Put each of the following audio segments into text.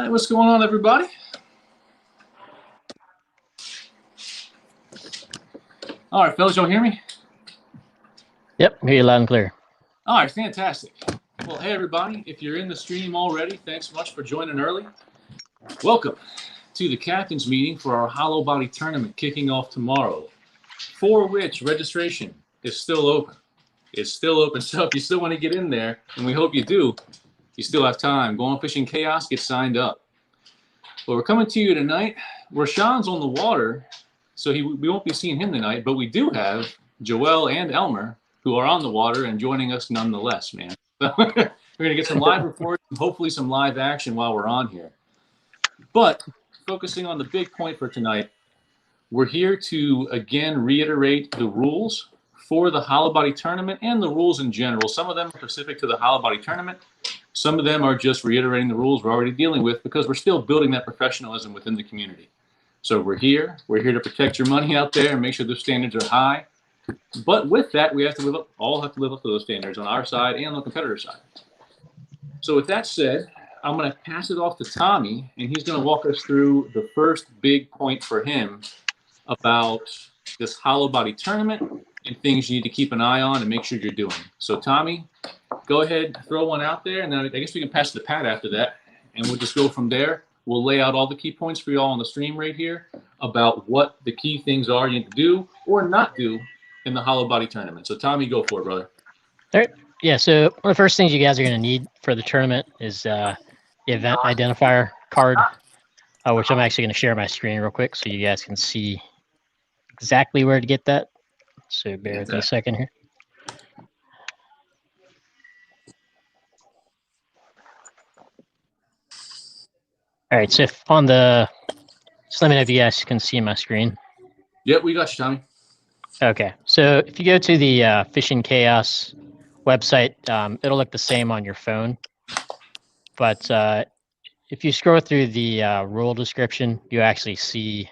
right, what's going on, everybody? All right, fellas, y'all hear me? Yep, hear you loud and clear. All right, fantastic. Well, hey, everybody, if you're in the stream already, thanks so much for joining early. Welcome to the captain's meeting for our Hollow Body Tournament kicking off tomorrow, for which registration is still open. It's still open, so if you still want to get in there, and we hope you do, you still have time. Go on Fishing Chaos, get signed up. Well, we're coming to you tonight. Rashawn's on the water, so we won't be seeing him tonight, but we do have Joel and Elmer, who are on the water and joining us nonetheless, man. So we're going to get some live reports and hopefully some live action while we're on here. But focusing on the big point for tonight, we're here to, again, reiterate the rules for the Hollow Body Tournament and the rules in general. Some of them are specific to the Hollow Body Tournament. Some of them are just reiterating the rules we're already dealing with because we're still building that professionalism within the community. So we're here to protect your money out there and make sure the standards are high. But with that, we have to all have to live up to those standards on our side and on the competitor side. So with that said, I'm going to pass it off to Tommy, and he's going to walk us through the first big point for him about this Hollow Body Tournament and things you need to keep an eye on and make sure you're doing. So Tommy, go ahead, throw one out there, and then I guess we can pass it to Pat after that, and we'll just go from there. We'll lay out all the key points for you all on the stream right here about what the key things are you need to do or not do in the Hollow Body Tournament. So Tommy, go for it, brother. All right. Yeah, so one of the first things you guys are going to need for the tournament is the event identifier card, which I'm actually going to share my screen real quick so you guys can see exactly where to get that. So bear with me a second here. All right, so if on the, just let me know if you guys can see my screen. Yep, we got you, Tommy. Okay, so if you go to the Fishing Chaos website, it'll look the same on your phone. But if you scroll through the rule description, you actually see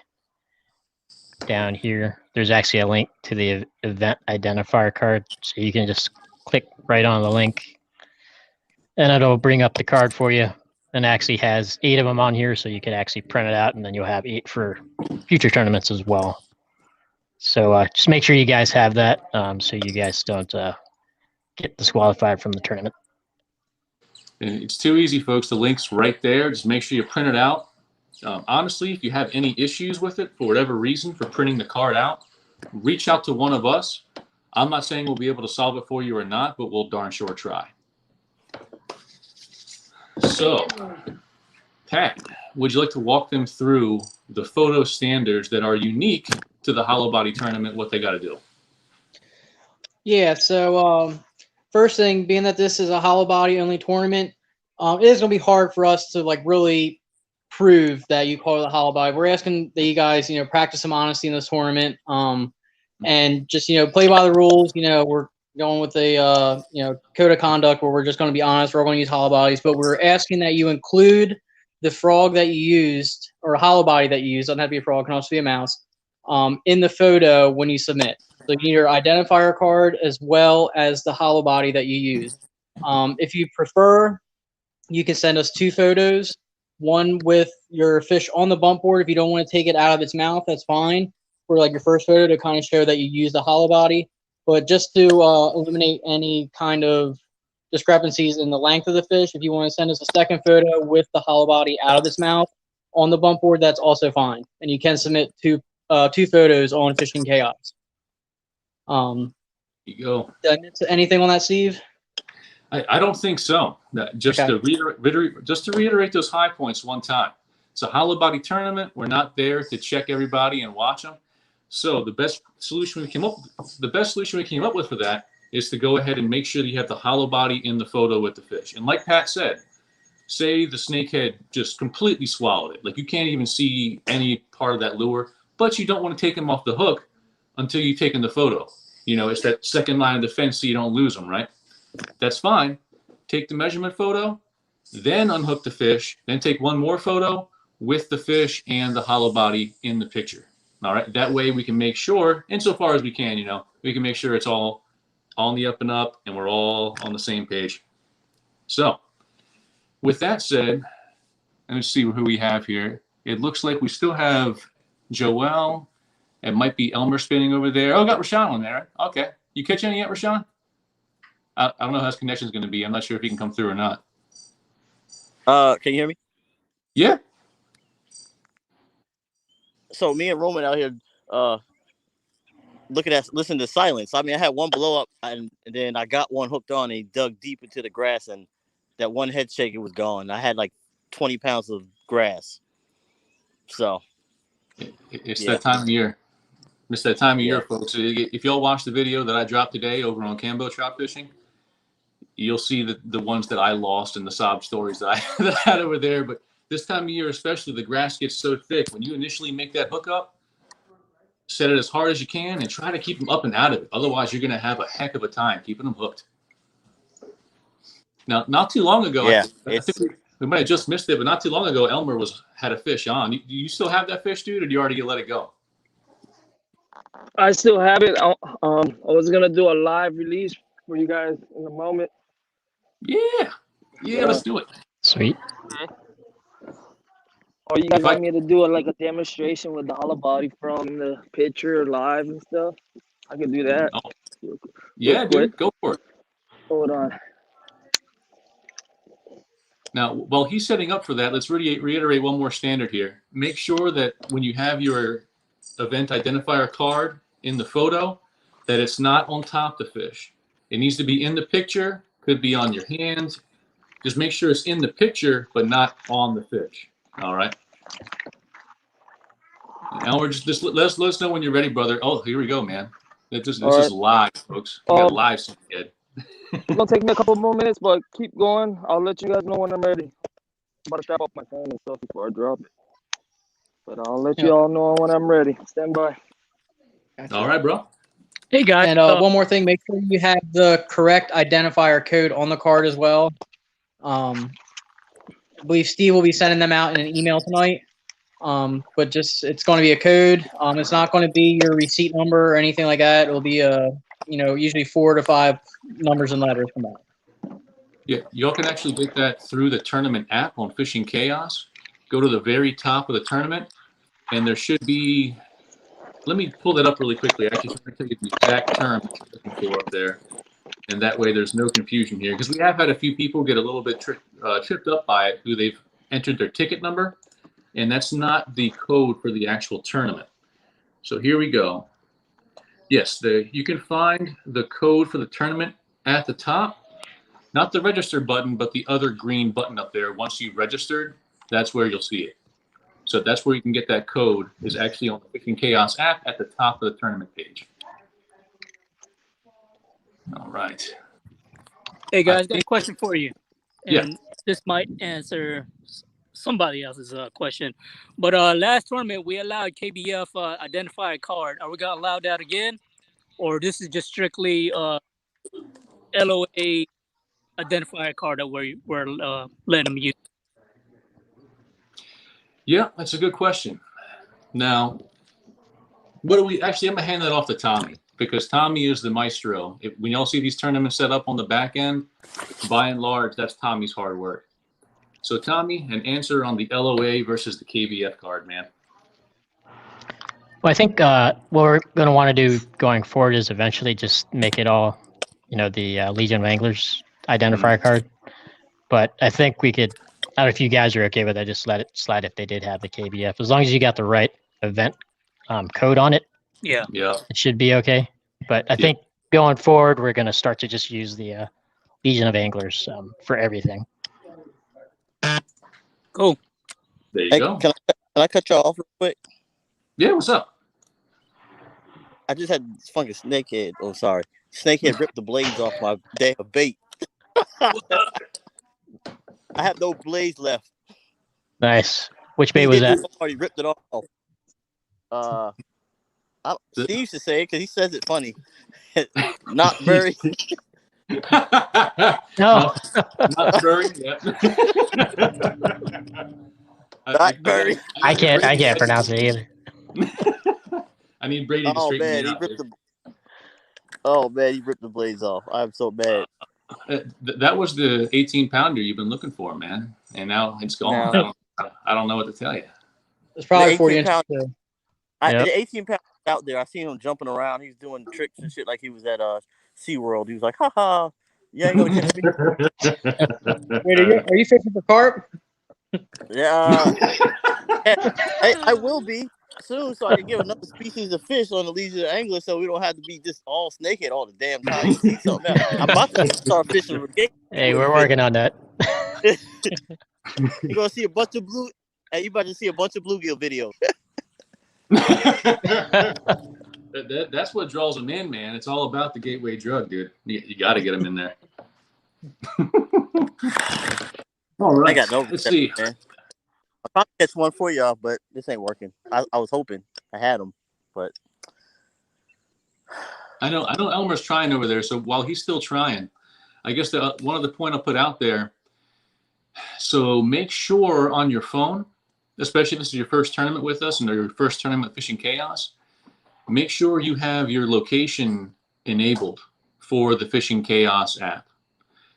down here, there's actually a link to the event identifier card. So you can just click right on the link and it'll bring up the card for you. And actually has 8 of them on here, so you can actually print it out and then you'll have 8 for future tournaments as well. So just make sure you guys have that so you guys don't get disqualified from the tournament. It's too easy, folks. The link's right there. Just make sure you print it out. Honestly, if you have any issues with it for whatever reason for printing the card out, reach out to one of us. I'm not saying we'll be able to solve it for you or not, but we'll darn sure try. So, Pat, would you like to walk them through the photo standards that are unique to the Hollow Body Tournament, what they got to do? Yeah, so first thing, being that this is a Hollow Body only tournament, it is going to be hard for us to like really prove that you call it a Hollow Body. We're asking that you guys, practice some honesty in this tournament, and just, play by the rules. We're going with a, code of conduct where we're just going to be honest. We're all going to use Hollow Bodies, but we're asking that you include the frog that you used or a Hollow Body that you used. Doesn't have to be a frog, can also be a mouse, in the photo when you submit. So you need your identifier card as well as the Hollow Body that you used. If you prefer, you can send us 2 photos, one with your fish on the bump board. If you don't want to take it out of its mouth, that's fine, for like your first photo to kind of show that you used the Hollow Body. But just to eliminate any kind of discrepancies in the length of the fish, if you want to send us a second photo with the Hollow Body out of its mouth on the bump board, that's also fine. And you can submit two photos on Fishing Chaos. You go. Did I miss anything on that, Steve? I don't think so. Just to reiterate those high points one time. It's a Hollow Body Tournament. We're not there to check everybody and watch them. So the best solution we came up with for that is to go ahead and make sure that you have the Hollow Body in the photo with the fish. And like Pat said, say the snakehead just completely swallowed it. Like you can't even see any part of that lure, but you don't want to take him off the hook until you've taken the photo. It's that second line of defense so you don't lose them, right? That's fine. Take the measurement photo, then unhook the fish, then take one more photo with the fish and the Hollow Body in the picture. All right. That way we can make sure, insofar as we can, we can make sure it's all on the up and up and we're all on the same page. So with that said, Let me see who we have here. It looks like we still have Joel. It might be Elmer spinning over there. Oh, got Rashawn on there. Okay. You catch any yet, Rashawn? I don't know how his connection is going to be. I'm not sure if he can come through or not. Can you hear me? Yeah. So me and Roman out here listening to silence. I mean, I had one blow up, and then I got one hooked on, and he dug deep into the grass, and that one head shaker was gone. I had like 20 pounds of grass. So it's that time of year. It's that time of year, Yeah. folks. If y'all watch the video that I dropped today over on Cambo Trout Fishing, you'll see the ones that I lost and the sob stories that I had over there. But this time of year, especially, the grass gets so thick. When you initially make that hook up, set it as hard as you can and try to keep them up and out of it. Otherwise, you're going to have a heck of a time keeping them hooked. Now, not too long ago, Yeah, I think we might have just missed it, but not too long ago, Elmer had a fish on. Do you still have that fish, dude, or do you already let it go? I still have it. I was gonna do a live release for you guys in a moment. Yeah, let's do it. Sweet. Or you guys want me to do a demonstration with the hollow body from the picture live and stuff? I could do that. Oh. Yeah, dude, go for it. Hold on. Now, while he's setting up for that, let's reiterate one more standard here. Make sure that when you have your event identifier card in the photo, that it's not on top of the fish. It needs to be in the picture, could be on your hands. Just make sure it's in the picture, but not on the fish. All right. Elmer, just let us know when you're ready, brother. Oh, here we go, man. This is live, folks. We got live snakehead. It's gonna take me a couple more minutes, but keep going. I'll let you guys know when I'm ready. I'm about to strap up my phone and stuff before I drop it. But I'll let you all know when I'm ready. Stand by. All right, bro. Hey guys. And one more thing, make sure you have the correct identifier code on the card as well. I believe Steve will be sending them out in an email tonight. But it's going to be a code. It's not going to be your receipt number or anything like that. It'll be usually 4 to 5 numbers and letters from that. Yeah, y'all can actually get that through the tournament app on Fishing Chaos. Go to the very top of the tournament, and there should be. Let me pull that up really quickly. Actually, I'm going to tell you the exact term that you're looking for up there, and that way there's no confusion here. Because we have had a few people get a little bit tripped up by it, who they've entered their ticket number, and that's not the code for the actual tournament. So here we go. Yes, you can find the code for the tournament at the top. Not the register button, but the other green button up there. Once you've registered, that's where you'll see it. So that's where you can get that code, is actually on the Fishing Chaos app at the top of the tournament page. All right. Hey guys, got a question for you. Yeah. And this might answer somebody else's question. But last tournament, we allowed KBF identifier card. Are we going to allow that again? Or this is just strictly LOA identifier card that we're letting them use? Yeah, that's a good question. Now, what do we actually? I'm gonna hand that off to Tommy, because Tommy is the maestro. When y'all see these tournaments set up on the back end, by and large, that's Tommy's hard work. So, Tommy, an answer on the LOA versus the KBF card, man. Well, I think what we're going to want to do going forward is eventually just make it all, the Legion of Anglers identifier card. But I think we could, I don't know if you guys are okay with that, just let it slide if they did have the KBF. As long as you got the right event code on it, Yeah. it should be okay. But I think going forward, we're going to start to just use the Legion of Anglers for everything. Cool. There you Hey, go. can I cut y'all off real quick? Yeah, what's up? I just had this fucking snakehead. Oh, sorry. Snakehead ripped the blades off my damn bait. I have no blades left. Nice. Which bait was that? He ripped it off. Steve used to say it because he says it funny. Not very. No. Not very. Yeah. Not very. I can't pronounce it either. I need Brady to straighten me out. He ripped the blades off. I'm so mad. That was the 18-pounder you've been looking for, man, and now it's gone. No. I don't know what to tell you. It's probably The 40 18 inches. pound- too. Yep. The 18 pound out there, I seen him jumping around. He's doing tricks and shit like he was at SeaWorld. He was like, ha ha, you ain't gonna catch me. Wait, are you fishing for carp? Yeah, I will be soon, so I can give another species of fish on the leisure angler, so we don't have to be just all snakehead all the damn time. You see something else. I'm about to start fishing for game. Hey, we're working on that. You're gonna see a bunch of blue. Hey, you about to see a bunch of bluegill videos. That's what draws them in, man. It's all about the gateway drug, dude. You got to get them in there. All right. I got no. Let's see. Man. I tried to catch one for y'all, but this ain't working. I was hoping I had them, but I know Elmer's trying over there. So while he's still trying, I guess one of the point I'll put out there. So make sure on your phone, especially if this is your first tournament with us and your first tournament Fishing Chaos, make sure you have your location enabled for the Fishing Chaos app.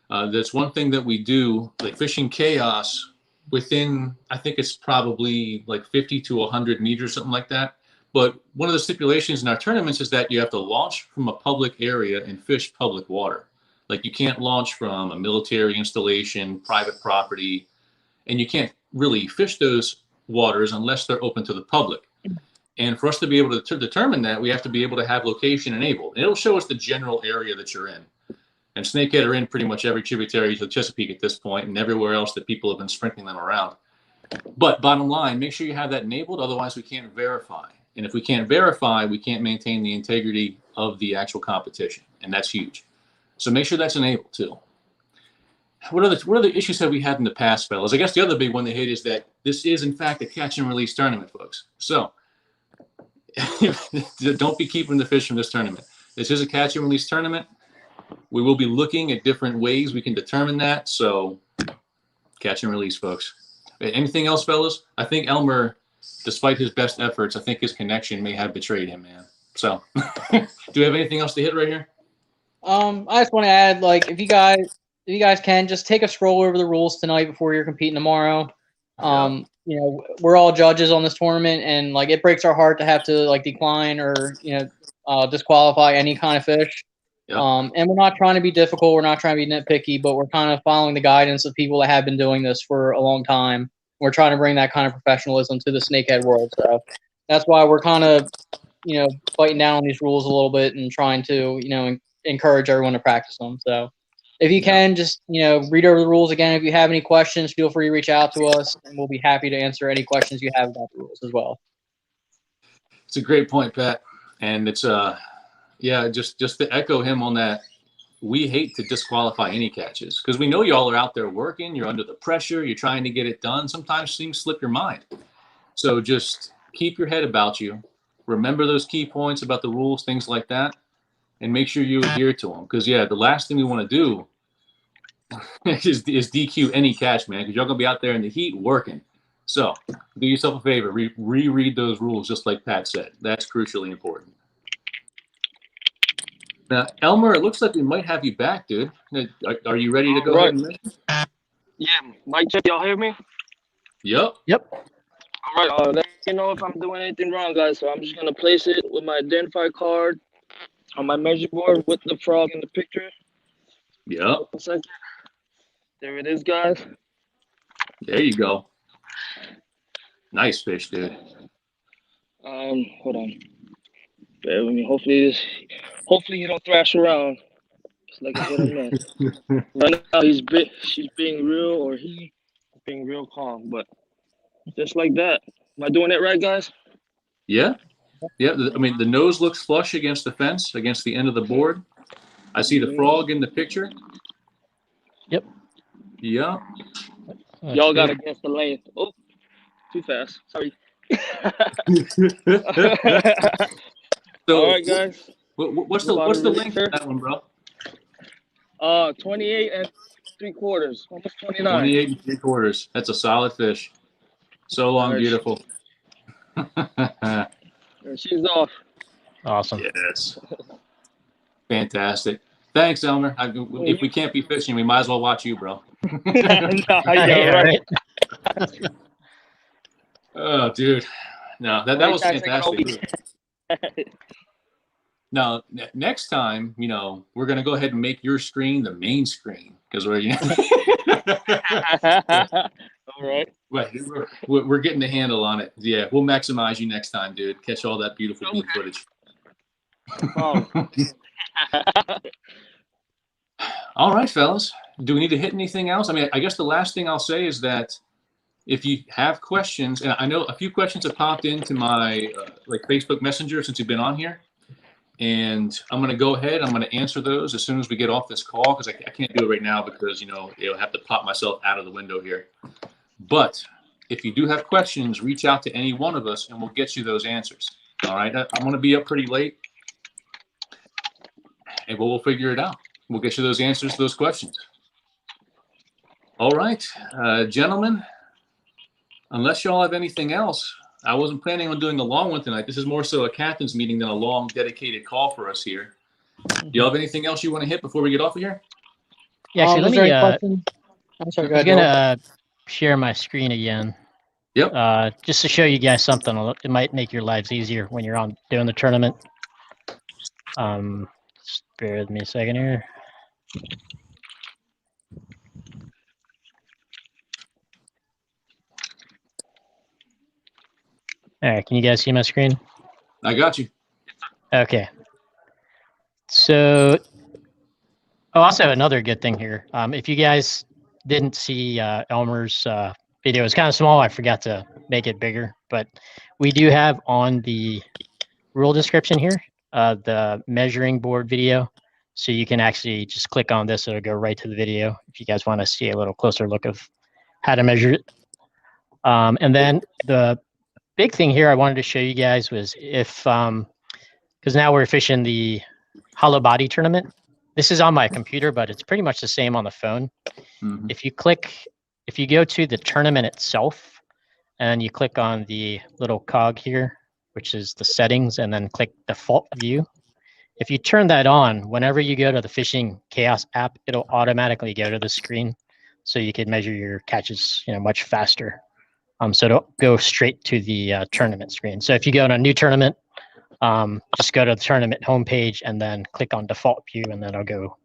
That's one thing that we do, like Fishing Chaos, within, I think it's probably like 50 to 100 meters, something like that. But one of the stipulations in our tournaments is that you have to launch from a public area and fish public water. Like you can't launch from a military installation, private property, and you can't really fish those waters unless they're open to the public. And for us to be able to determine that, we have to be able to have location enabled. And it'll show us the general area that you're in. And snakehead are in pretty much every tributary to Chesapeake at this point, and everywhere else that people have been sprinkling them around. But bottom line, make sure you have that enabled, otherwise we can't verify. And if we can't verify, we can't maintain the integrity of the actual competition, and that's huge. So make sure that's enabled too. What other issues have we had in the past, fellas? I guess the other big one they hate is that this is in fact a catch and release tournament, folks. So don't be keeping the fish from this tournament. This is a catch and release tournament. We will be looking at different ways we can determine that. So catch and release, folks. Anything else, fellas? I think Elmer, despite his best efforts, I think his connection may have betrayed him, man. So do we have anything else to hit right here? I just want to add, like, if you guys can just take a scroll over the rules tonight before you're competing tomorrow. You know, we're all judges on this tournament, and like it breaks our heart to have to like decline or disqualify any kind of fish. Yep. And we're not trying to be difficult. We're not trying to be nitpicky, but we're kind of following the guidance of people that have been doing this for a long time. We're trying to bring that kind of professionalism to the snakehead world. So that's why we're kind of, biting down on these rules a little bit and trying to, encourage everyone to practice them. So if you can, just, read over the rules again. If you have any questions, feel free to reach out to us, and we'll be happy to answer any questions you have about the rules as well. It's a great point, Pat. And it's, just to echo him on that, we hate to disqualify any catches because we know y'all are out there working. You're under the pressure. You're trying to get it done. Sometimes things slip your mind. So just keep your head about you. Remember those key points about the rules, things like that, and make sure you adhere to them. Because, the last thing we want to do is DQ any catch, man, because you're going to be out there in the heat working. So do yourself a favor. Reread those rules just like Pat said. That's crucially important. Now, Elmer, it looks like we might have you back, dude. Are you ready to go ahead and Yeah, mic check. Y'all hear me? Yep. All right. Let me know if I'm doing anything wrong, guys. So I'm just gonna place it with my identify card on my measure board with the frog in the picture. Yep. 1 second. There it is, guys. There you go. Nice fish, dude. Hold on. Bear with me. Hopefully you don't thrash around. Just like a hit or miss. Right now he's being real calm, but just like that. Am I doing it right, guys? Yeah. I mean, the nose looks flush against the fence, against the end of the board. I see the frog in the picture. Yep. Yeah. Y'all got to guess the length. Oh, too fast. Sorry. So, all right, guys. What's the length of that one, bro? 28 3/4, almost 29. 28 3/4. That's a solid fish. So long, beautiful. She's off. Awesome. Yes. Fantastic. Thanks, Elmer. If we can't be fishing, we might as well watch you, bro. No, you're right. Oh, dude. No, that was fantastic. Now, next time, we're going to go ahead and make your screen the main screen because we're, All right. we're getting the handle on it. Yeah, we'll maximize you next time, dude. Catch all that beautiful bean footage. All right, fellas. Do we need to hit anything else? I mean, I guess the last thing I'll say is that if you have questions, and I know a few questions have popped into my Facebook Messenger since you've been on here, and I'm going to go ahead. I'm going to answer those as soon as we get off this call because I can't do it right now because it'll have to pop myself out of the window here. But if you do have questions, reach out to any one of us, and we'll get you those answers. All right, I'm going to be up pretty late, and we'll figure it out. We'll get you those answers to those questions. All right, gentlemen. Unless y'all have anything else, I wasn't planning on doing a long one tonight. This is more so a captain's meeting than a long, dedicated call for us here. Do y'all have anything else you want to hit before we get off of here? Yeah, actually, let me. I'm sorry, I'm gonna share my screen again. Yep. Just to show you guys something. It might make your lives easier when you're doing the tournament. Just bear with me a second here. All right, can you guys see my screen? I got you. Okay. So, also another good thing here. If you guys didn't see Elmer's video, it's kind of small. I forgot to make it bigger, but we do have on the rule description here the measuring board video. So you can actually just click on this. It'll go right to the video if you guys want to see a little closer look of how to measure it. And then the big thing here I wanted to show you guys was if, because now we're fishing the hollow body tournament. This is on my computer, but it's pretty much the same on the phone. Mm-hmm. If you go to the tournament itself and you click on the little cog here, which is the settings, and then click default view. If you turn that on, whenever you go to the Fishing Chaos app, it'll automatically go to the screen so you can measure your catches much faster. So it'll go straight to the tournament screen. So if you go to a new tournament, just go to the tournament homepage and then click on default view, and then it'll go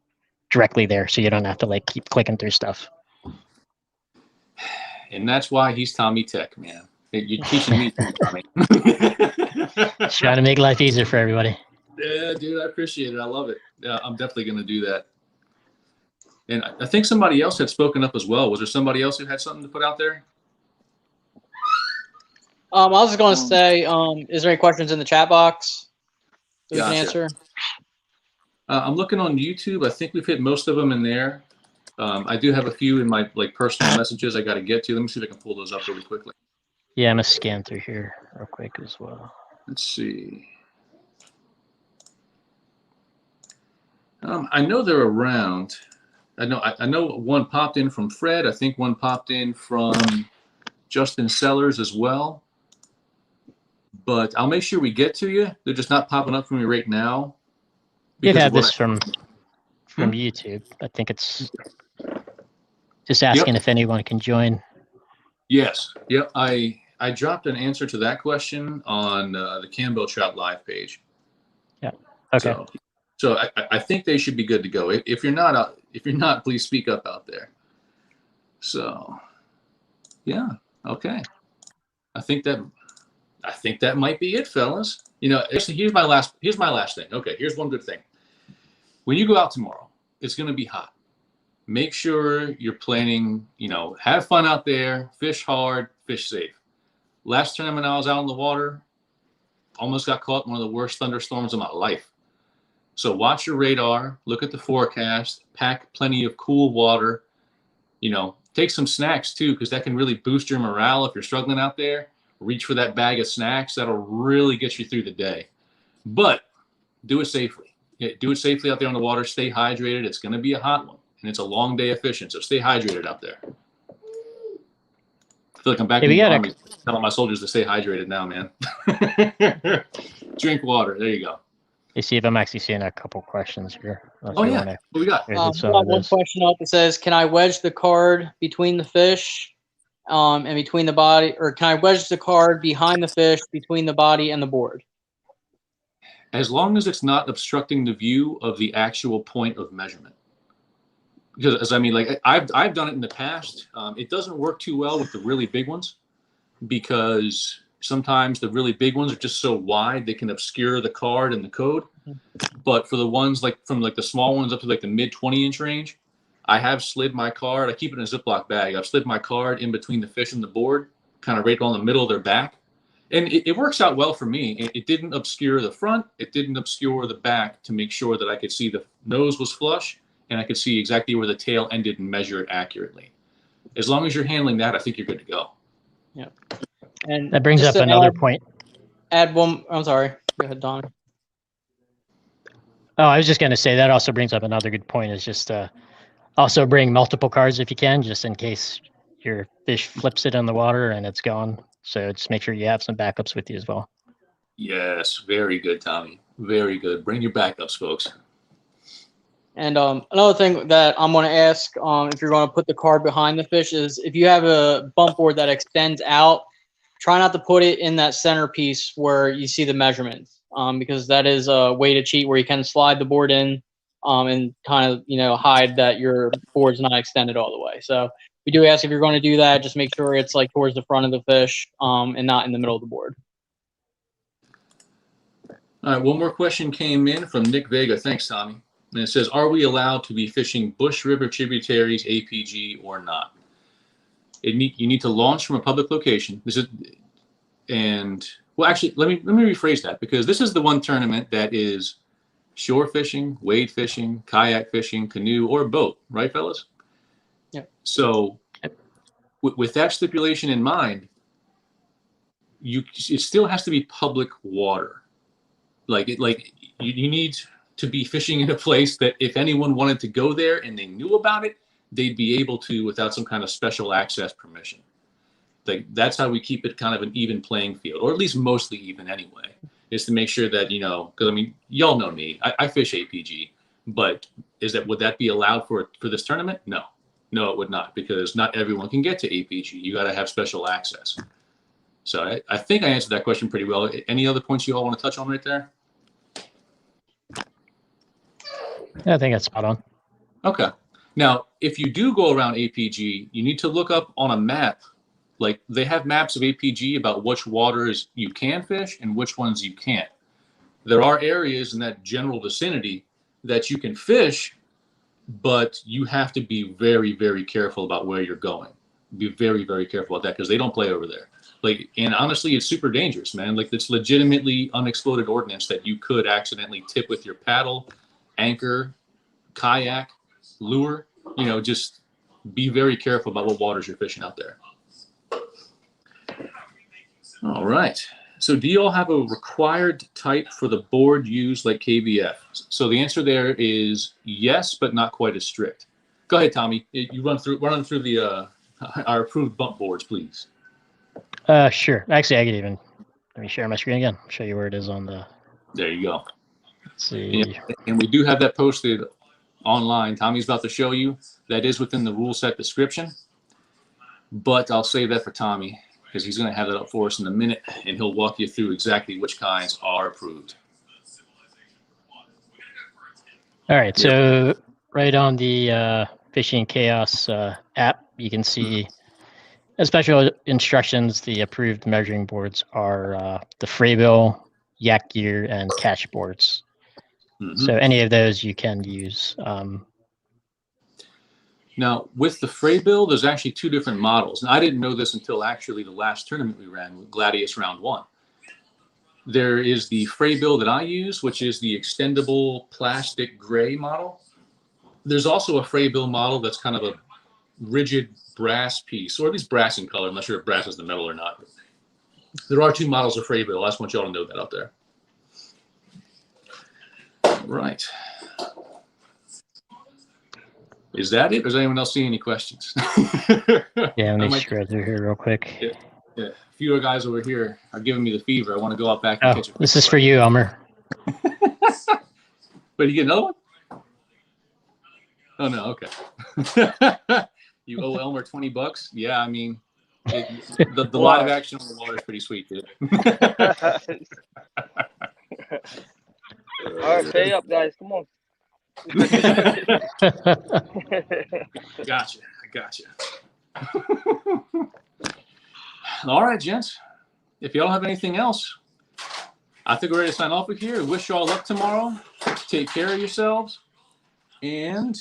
directly there. So you don't have to keep clicking through stuff. And that's why he's Tommy Tech, man. You're teaching me, Tommy. Just trying to make life easier for everybody. Yeah, dude, I appreciate it. I love it. I'm definitely going to do that. And I think somebody else had spoken up as well. Was there somebody else who had something to put out there? I was just going to say, is there any questions in the chat box that we can answer? I'm looking on YouTube. I think we've hit most of them in there. I do have a few in my personal messages I got to get to. Let me see if I can pull those up really quickly. Yeah, I'm going to scan through here real quick as well. Let's see. I know they're around. I know one popped in from Fred. I think one popped in from Justin Sellers as well. But I'll make sure we get to you. They're just not popping up for me right now. You have this from YouTube. I think it's just asking if anyone can join. Yes. Yep. I dropped an answer to that question on the Campbell Trout Live page. Yeah. Okay. So I think they should be good to go. If you're not, please speak up out there. So, yeah. Okay. I think that might be it, fellas. Actually, here's my last thing. Okay, here's one good thing. When you go out tomorrow, it's going to be hot. Make sure you're planning, have fun out there, fish hard, fish safe. Last tournament I was out on the water, almost got caught in one of the worst thunderstorms of my life. So watch your radar, look at the forecast, pack plenty of cool water, take some snacks too, because that can really boost your morale if you're struggling out there. Reach for that bag of snacks. That'll really get you through the day. But do it safely. Do it safely out there on the water. Stay hydrated. It's going to be a hot one, and it's a long day of fishing, so stay hydrated out there. I feel like I'm back in the Army telling my soldiers to stay hydrated now, man. Drink water. There you go. Let's see if I'm actually seeing a couple questions here. Oh, yeah. What we got? One question up that says, can I wedge the card between the fish? and between the body, or can I wedge the card behind the fish between the body and the board? As long as it's not obstructing the view of the actual point of measurement. Because I mean, like I've done it in the past. It doesn't work too well with the really big ones because sometimes the really big ones are just so wide they can obscure the card and the code. But for the ones like from like the small ones up to like the mid 20-inch range, I have slid my card. I keep it in a Ziploc bag. I've slid my card in between the fish and the board, kind of right on the middle of their back. And it works out well for me. It didn't obscure the front. It didn't obscure the back to make sure that I could see the nose was flush and I could see exactly where the tail ended and measure it accurately. As long as you're handling that, I think you're good to go. Yeah. And That brings up another point. Add one. I'm sorry. Go ahead, Don. Oh, I was just going to say that also brings up another good point is just also bring multiple cards if you can, just in case your fish flips it in the water and it's gone. So just make sure you have some backups with you as well. Yes, very good, Tommy. Very good. Bring your backups, folks. And another thing that I'm going to ask, if you're going to put the card behind the fish, is if you have a bump board that extends out, try not to put it in that centerpiece where you see the measurements, because that is a way to cheat where you can slide the board in and kind of, hide that your board's not extended all the way. So we do ask if you're going to do that, just make sure it's like towards the front of the fish and not in the middle of the board. All right, one more question came in from Nick Vega. Thanks, Tommy. And it says, are we allowed to be fishing Bush River tributaries, APG, or not? You need to launch from a public location. Well, actually, let me rephrase that, because this is the one tournament that is shore fishing, wade fishing, kayak fishing, canoe, or boat, right, fellas? Yeah. So with that stipulation in mind, it still has to be public water. You need to be fishing in a place that if anyone wanted to go there and they knew about it, they'd be able to without some kind of special access permission. That's how we keep it kind of an even playing field, or at least mostly even anyway, is to make sure that, because I mean, y'all know me, I fish APG, but would that be allowed for this tournament? No, it would not, because not everyone can get to APG. You got to have special access. So I think I answered that question pretty well. Any other points you all want to touch on right there? I think that's spot on. Okay. Now, if you do go around APG, you need to look up on a map. Like, they have maps of APG about which waters you can fish and which ones you can't. There are areas in that general vicinity that you can fish, but you have to be very, very careful about where you're going. Be very, very careful about that, because they don't play over there. And honestly, it's super dangerous, man. It's legitimately unexploded ordnance that you could accidentally tip with your paddle, anchor, kayak, lure. Just be very careful about what waters you're fishing out there. All right. So do you all have a required type for the board used like KBF? So the answer there is yes, but not quite as strict. Go ahead, Tommy. You run through the our approved bump boards, please. Sure. Actually, I could even let me share my screen again. Show you where it is on the. There you go. Let's see. And we do have that posted online. Tommy's about to show you. That is within the rule set description. But I'll save that for Tommy, because he's going to have that up for us in a minute, and he'll walk you through exactly which kinds are approved. All right. So right on the Fishing Chaos app, you can see as special instructions. The approved measuring boards are the Fraybill, Yak Gear, and Catch boards. Mm-hmm. So any of those you can use. Now, with the Fraybill, there's actually two different models. And I didn't know this until actually the last tournament we ran with Gladius Round 1. There is the Fraybill that I use, which is the extendable plastic gray model. There's also a Fraybill model that's kind of a rigid brass piece, or at least brass in color. I'm not sure if brass is the metal or not. There are two models of Fraybill. I just want y'all to know that out there. Right. Is that it? Or does anyone else see any questions? Yeah, let me scroll through here real quick. Yeah. A few of guys over here are giving me the fever. I want to go out back and catch a this is for you, Elmer. Wait, you get another one? Oh, no, okay. You owe Elmer $20? Yeah, I mean, The live action on the water is pretty sweet, dude. All right, pay up, guys. Come on. Gotcha. I gotcha. All right, gents. If y'all have anything else, I think we're ready to sign off with here. Wish y'all luck tomorrow. Take care of yourselves. And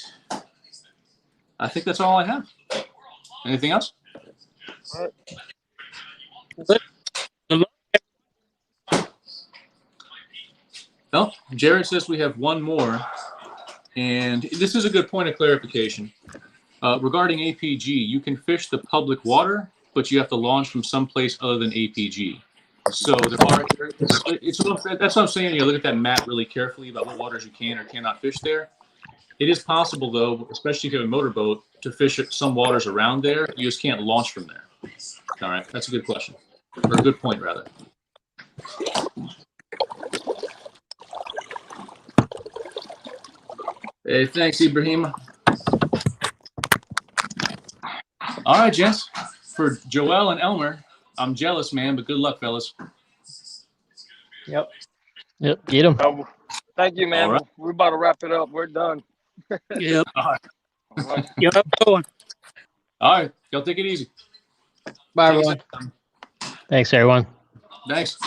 I think that's all I have. Anything else? All right. No, Jared says we have one more. And this is a good point of clarification. Regarding APG, you can fish the public water, but you have to launch from someplace other than APG. So there are, that's what I'm saying. You look at that map really carefully about what waters you can or cannot fish there. It is possible, though, especially if you have a motorboat, to fish at some waters around there. You just can't launch from there. All right, that's a good question, or a good point, rather. Hey, thanks, Ibrahim. All right, gents. For Joel and Elmer, I'm jealous, man, but good luck, fellas. Yep. Yep. Get them. Thank you, man. All right. We're about to wrap it up. We're done. Yep. All right. All right. Yep. All right. Y'all take it easy. Bye, Take it everyone. easy. Thanks, everyone. Thanks.